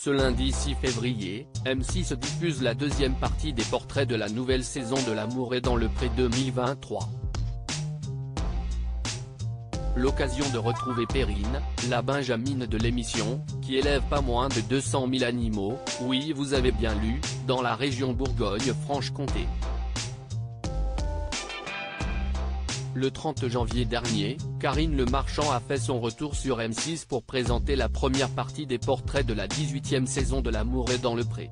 Ce lundi 6 février, M6 diffuse la deuxième partie des portraits de la nouvelle saison de L'amour est dans le pré 2023. L'occasion de retrouver Perrine, la benjamine de l'émission, qui élève pas moins de 200 000 animaux, oui vous avez bien lu, dans la région Bourgogne-Franche-Comté. Le 30 janvier dernier, Karine Le Marchand a fait son retour sur M6 pour présenter la première partie des portraits de la 18e saison de L'amour est dans le pré.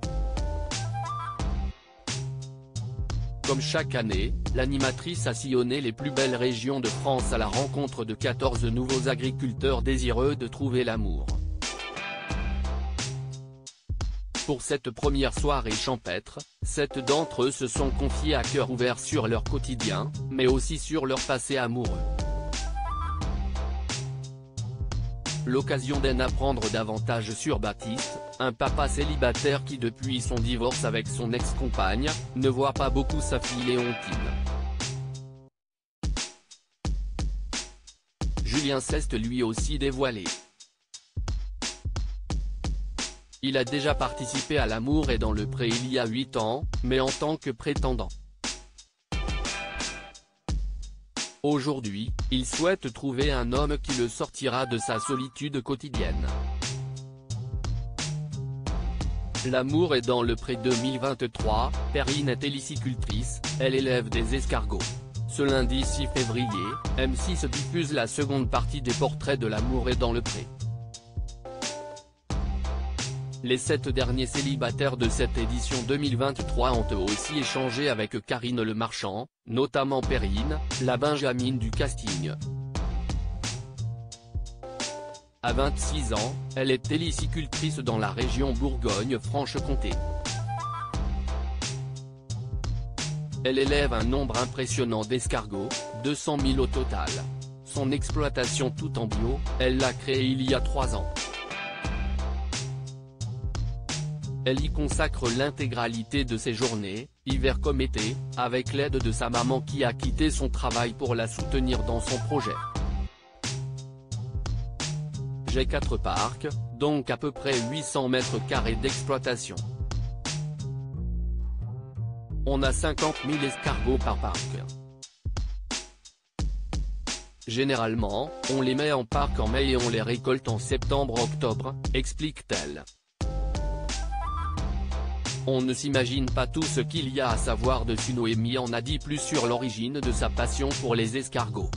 Comme chaque année, l'animatrice a sillonné les plus belles régions de France à la rencontre de 14 nouveaux agriculteurs désireux de trouver l'amour. Pour cette première soirée champêtre, 7 d'entre eux se sont confiés à cœur ouvert sur leur quotidien, mais aussi sur leur passé amoureux. L'occasion d'en apprendre davantage sur Baptiste, un papa célibataire qui depuis son divorce avec son ex-compagne, ne voit pas beaucoup sa fille Léontine. Julien Ceste lui aussi dévoilé. Il a déjà participé à L'amour est dans le pré il y a 8 ans, mais en tant que prétendant. Aujourd'hui, il souhaite trouver un homme qui le sortira de sa solitude quotidienne. L'amour est dans le pré 2023, Perrine est hélicicultrice, elle élève des escargots. Ce lundi 6 février, M6 diffuse la seconde partie des portraits de L'amour est dans le pré. Les 7 derniers célibataires de cette édition 2023 ont eux aussi échangé avec Karine Le Marchand, notamment Perrine, la benjamine du casting. À 26 ans, elle est hélicicultrice dans la région Bourgogne-Franche-Comté. Elle élève un nombre impressionnant d'escargots, 200 000 au total. Son exploitation tout en bio, elle l'a créée il y a 3 ans. Elle y consacre l'intégralité de ses journées, hiver comme été, avec l'aide de sa maman qui a quitté son travail pour la soutenir dans son projet. J'ai 4 parcs, donc à peu près 800 mètres carrés d'exploitation. On a 50 000 escargots par parc. Généralement, on les met en parc en mai et on les récolte en septembre-octobre, explique-t-elle. On ne s'imagine pas tout ce qu'il y a à savoir dessus. Noémie en a dit plus sur l'origine de sa passion pour les escargots.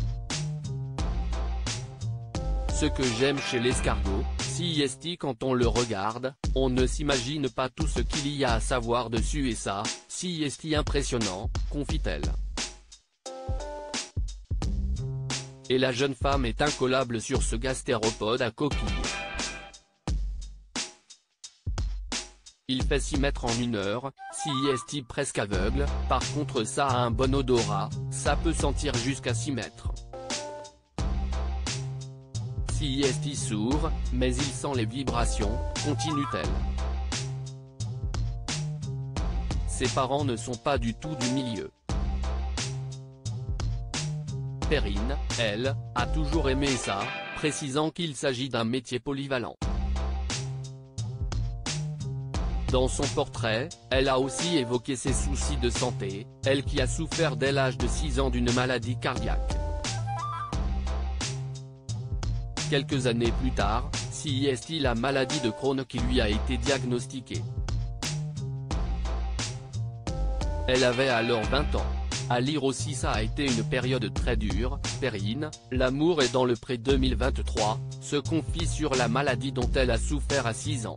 Ce que j'aime chez l'escargot, c'est quand on le regarde, on ne s'imagine pas tout ce qu'il y a à savoir dessus et ça, c'est impressionnant, confie-t-elle. Et la jeune femme est incollable sur ce gastéropode à coquille. Il fait 6 mètres en 1 heure, c'est presque aveugle, par contre ça a un bon odorat, ça peut sentir jusqu'à 6 mètres. C'est sourd, mais il sent les vibrations, continue-t-elle. Ses parents ne sont pas du tout du milieu. Perrine, elle, a toujours aimé ça, précisant qu'il s'agit d'un métier polyvalent. Dans son portrait, elle a aussi évoqué ses soucis de santé, elle qui a souffert dès l'âge de 6 ans d'une maladie cardiaque. Quelques années plus tard, c'est la maladie de Crohn qui lui a été diagnostiquée. Elle avait alors 20 ans. À lire aussi ça a été une période très dure, Perrine, L'amour est dans le pré 2023, se confie sur la maladie dont elle a souffert à 6 ans.